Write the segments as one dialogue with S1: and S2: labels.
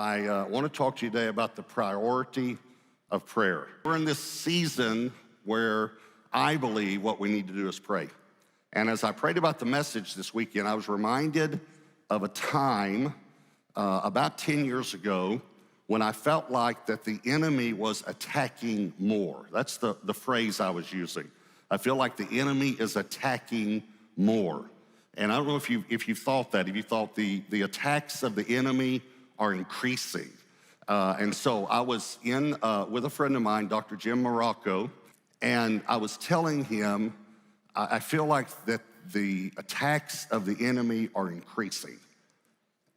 S1: I want to talk to you today about the priority of prayer. We're in this season where I believe what we need to do is pray. And as I prayed about the message this weekend, I was reminded of a time about 10 years ago when I felt like that the enemy was attacking more. That's the phrase I was using. I feel like the enemy is attacking more. And I don't know if you've thought that, if you thought the attacks of the enemy are increasing. And so I was in with a friend of mine, Dr. Jim Morocco, and I was telling him, I feel like that the attacks of the enemy are increasing.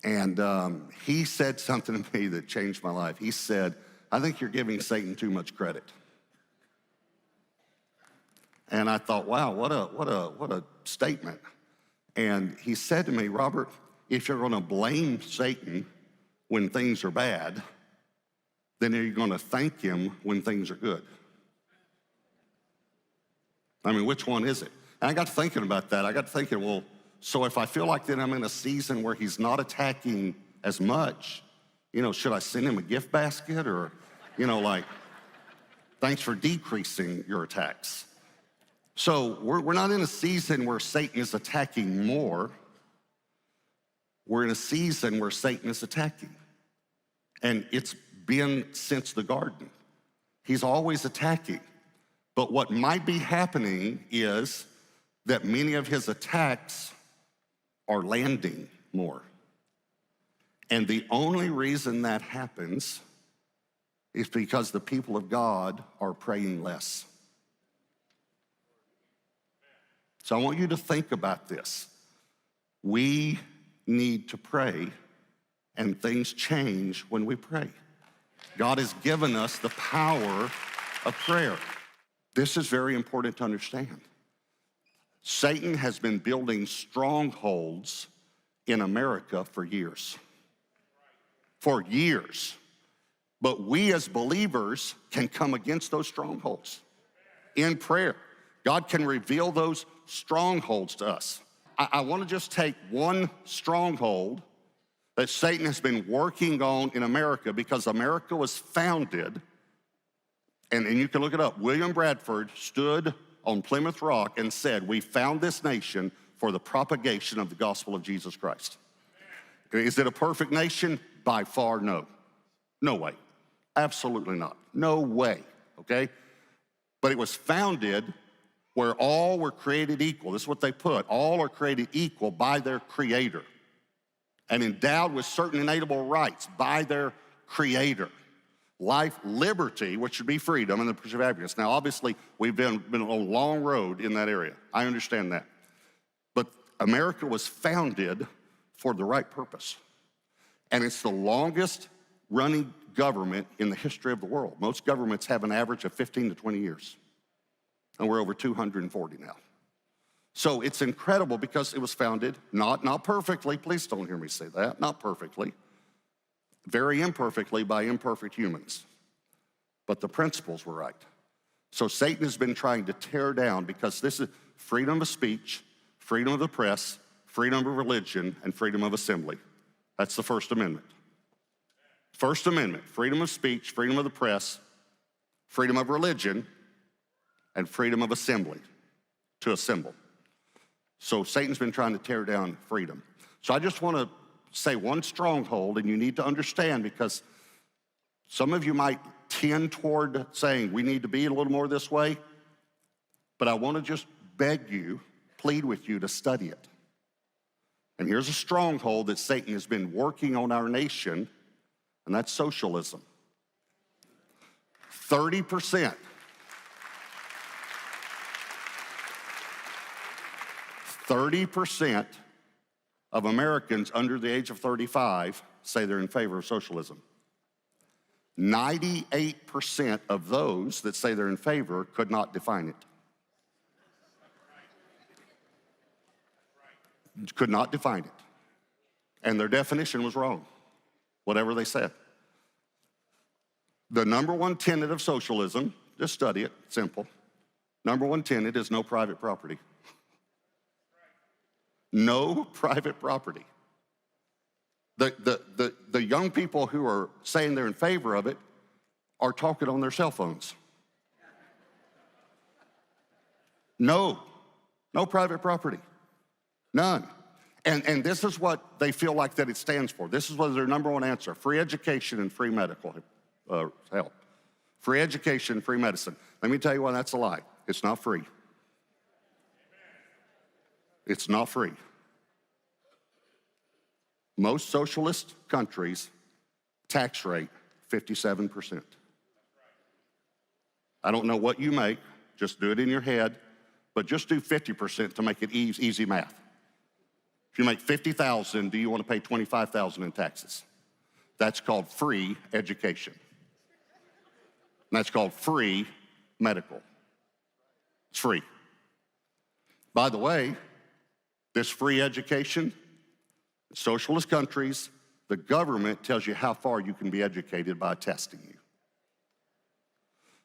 S1: And he said something to me that changed my life. He said, I think you're giving Satan too much credit. And I thought, wow, what a statement. And he said to me, Robert, if you're gonna blame Satan when things are bad, then are you gonna thank him when things are good? I mean, which one is it? And I got to thinking about that. I got to thinking, well, so if I feel like that I'm in a season where he's not attacking as much, should I send him a gift basket or, like, thanks for decreasing your attacks. So we're not in a season where Satan is attacking more. We're in a season where Satan is attacking. And it's been since the garden. He's always attacking. But what might be happening is that many of his attacks are landing more. And the only reason that happens is because the people of God are praying less. So I want you to think about this. We need to pray, and things change when we pray. God has given us the power of prayer. This is very important to understand. Satan has been building strongholds in America for years. For years. But we as believers can come against those strongholds in prayer. God can reveal those strongholds to us. I want to just take one stronghold that Satan has been working on in America, because America was founded, and you can look it up. William Bradford stood on Plymouth Rock and said, we found this nation for the propagation of the gospel of Jesus Christ. Is it a perfect nation? By far, no. No way. Absolutely not. No way, okay? But it was founded where all were created equal. This is what they put. All are created equal by their creator and endowed with certain inalienable rights by their creator. Life, liberty, which should be freedom, and the pursuit of happiness. Now, obviously, we've been on a long road in that area. I understand that. But America was founded for the right purpose. And it's the longest running government in the history of the world. Most governments have an average of 15 to 20 years. And we're over 240 now. So it's incredible because it was founded, not perfectly, please don't hear me say that, not perfectly, very imperfectly by imperfect humans. But the principles were right. So Satan has been trying to tear down, because this is freedom of speech, freedom of the press, freedom of religion, and freedom of assembly. That's the First Amendment. First Amendment, freedom of speech, freedom of the press, freedom of religion, and freedom of assembly, to assemble. So Satan's been trying to tear down freedom. So I just want to say one stronghold, and you need to understand, because some of you might tend toward saying we need to be a little more this way, but I want to just beg you, plead with you to study it. And here's a stronghold that Satan has been working on our nation, and that's socialism. 30%. 30% of Americans under the age of 35 say they're in favor of socialism. 98% of those that say they're in favor could not define it. Could not define it. And their definition was wrong, whatever they said. The number one tenet of socialism, just study it, simple. Number one tenet is no private property. No private property. The the young people who are saying they're in favor of it are talking on their cell phones. No private property, none. And this is what they feel like that it stands for. This is what their number one answer: free education and free medical help. Free education, free medicine. Let me tell you why that's a lie. It's not free. It's not free. Most socialist countries, tax rate, 57%. I don't know what you make, just do it in your head, but just do 50% to make it easy math. If you make $50,000, do you want to pay $25,000 in taxes? That's called free education. And that's called free medical. It's free. By the way, this free education, in socialist countries, the government tells you how far you can be educated by testing you.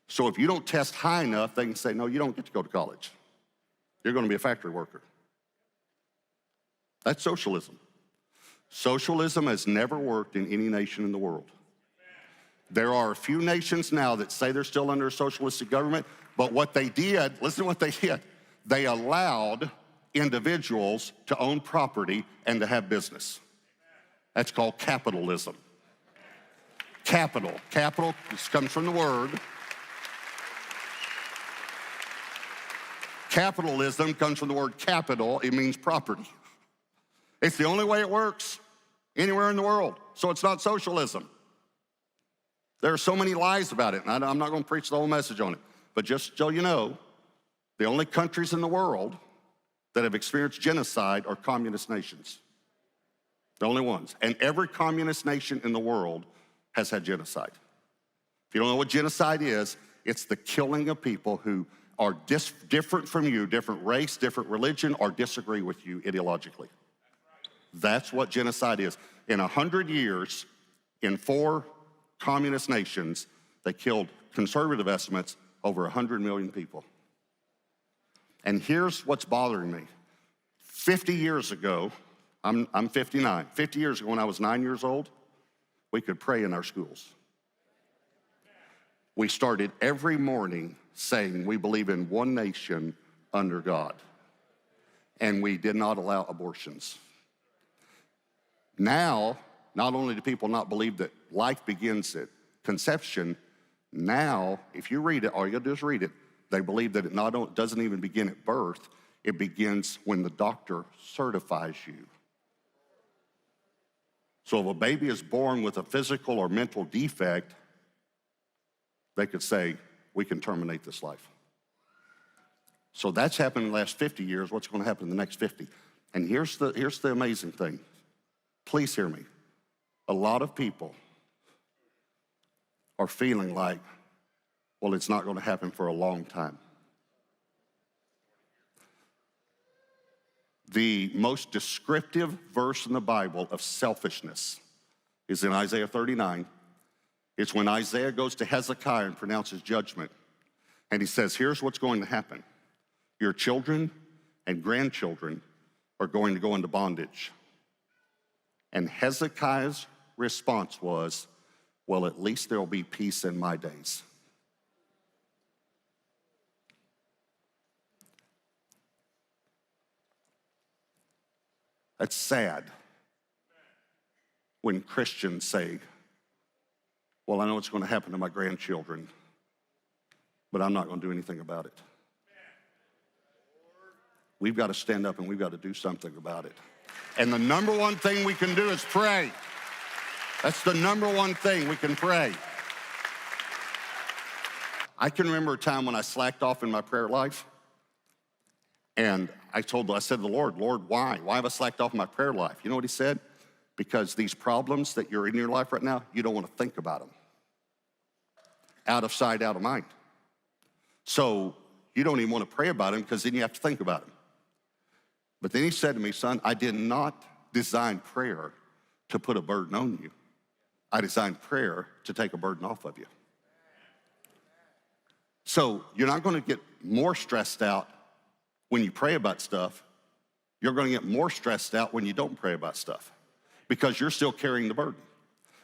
S1: So if you don't test high enough, they can say, no, you don't get to go to college. You're going to be a factory worker. That's socialism. Socialism has never worked in any nation in the world. There are a few nations now that say they're still under a socialistic government, but what they did, listen to what they did. They allowed individuals to own property and to have business. That's called capitalism. Capital. Capital, this comes from the word. Capitalism comes from the word capital. It means property. It's the only way it works anywhere in the world. So it's not socialism. There are so many lies about it, and I'm not going to preach the whole message on it. But just so you know, the only countries in the world that have experienced genocide are communist nations. The only ones. And every communist nation in the world has had genocide. If you don't know what genocide is, it's the killing of people who are different from you, different race, different religion, or disagree with you ideologically. That's what genocide is. In 100 years, in 4 communist nations, they killed, conservative estimates, over 100 million people. And here's what's bothering me. 50 years ago, I'm 59. 50 years ago, when I was 9 years old, we could pray in our schools. We started every morning saying we believe in one nation under God. And we did not allow abortions. Now, not only do people not believe that life begins at conception, now, if you read it, all you gotta do is read it, they believe that it doesn't even begin at birth, it begins when the doctor certifies you. So if a baby is born with a physical or mental defect, they could say, we can terminate this life. So that's happened in the last 50 years. What's going to happen in the next 50? And here's the amazing thing. Please hear me. A lot of people are feeling like, well, it's not going to happen for a long time. The most descriptive verse in the Bible of selfishness is in Isaiah 39. It's when Isaiah goes to Hezekiah and pronounces judgment. And he says, here's what's going to happen. Your children and grandchildren are going to go into bondage. And Hezekiah's response was, well, at least there'll be peace in my days. That's sad when Christians say, well, I know what's going to happen to my grandchildren, but I'm not going to do anything about it. We've got to stand up and we've got to do something about it. And the number one thing we can do is pray. That's the number one thing we can pray. I can remember a time when I slacked off in my prayer life. And I said to the Lord, why? Why have I slacked off in my prayer life? You know what he said? Because these problems that you're in your life right now, you don't want to think about them. Out of sight, out of mind. So you don't even want to pray about them because then you have to think about them. But then he said to me, son, I did not design prayer to put a burden on you. I designed prayer to take a burden off of you. So you're not going to get more stressed out when you pray about stuff. You're going to get more stressed out when you don't pray about stuff because you're still carrying the burden.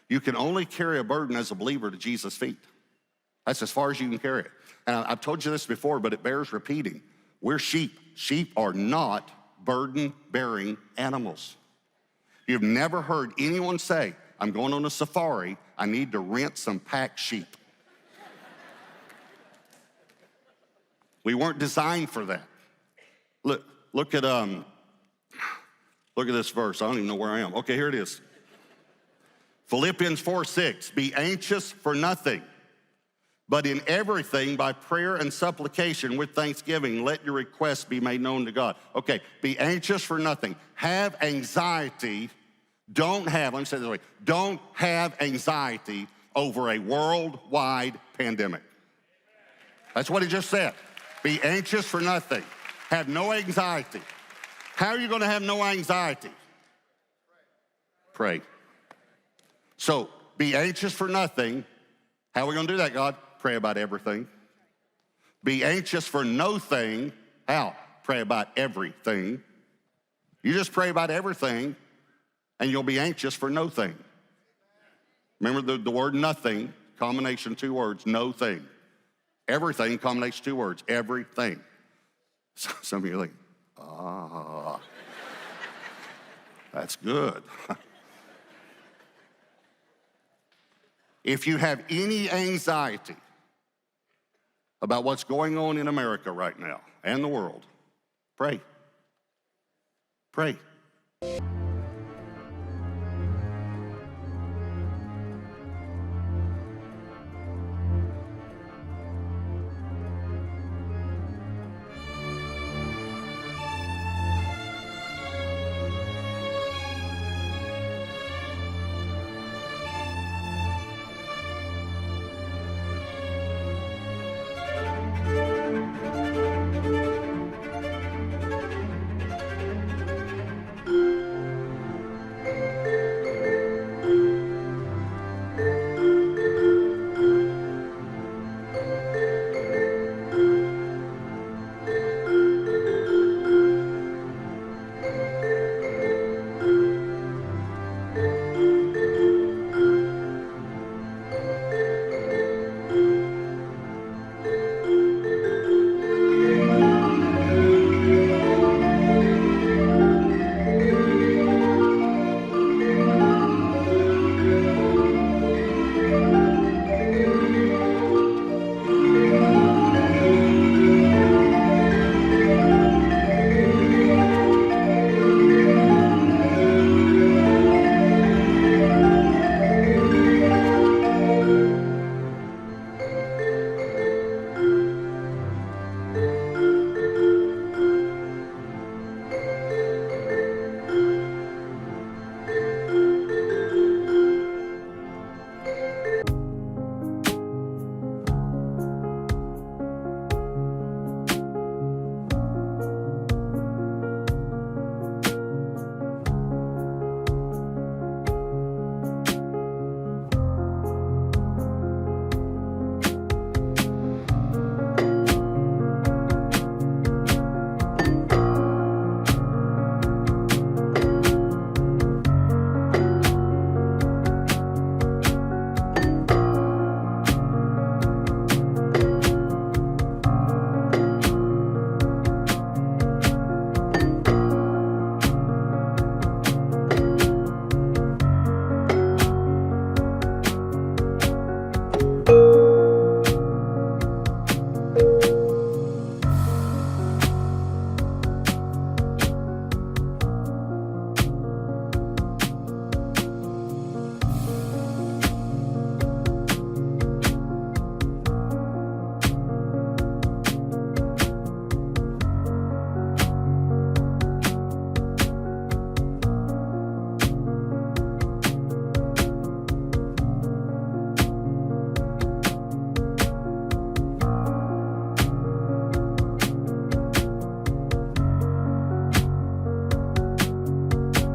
S1: You can only carry a burden as a believer to Jesus' feet. That's as far as you can carry it. And I've told you this before, but it bears repeating. We're sheep. Sheep are not burden-bearing animals. You've never heard anyone say, I'm going on a safari, I need to rent some pack sheep. We weren't designed for that. Look at this verse. I don't even know where I am. Okay, here it is. Philippians 4:6, be anxious for nothing, but in everything by prayer and supplication with thanksgiving, let your requests be made known to God. Okay, be anxious for nothing. Have anxiety. Let me say it this way, don't have anxiety over a worldwide pandemic. That's what he just said. Be anxious for nothing. Have no anxiety. How are you going to have no anxiety? Pray. So, be anxious for nothing. How are we going to do that, God? Pray about everything. Be anxious for no thing. How? Pray about everything. You just pray about everything, and you'll be anxious for no thing. Remember the word nothing, combination, 2 words, no thing. Everything, combination, 2 words, everything. Some of you are like, that's good. If you have any anxiety about what's going on in America right now and the world, pray. Pray.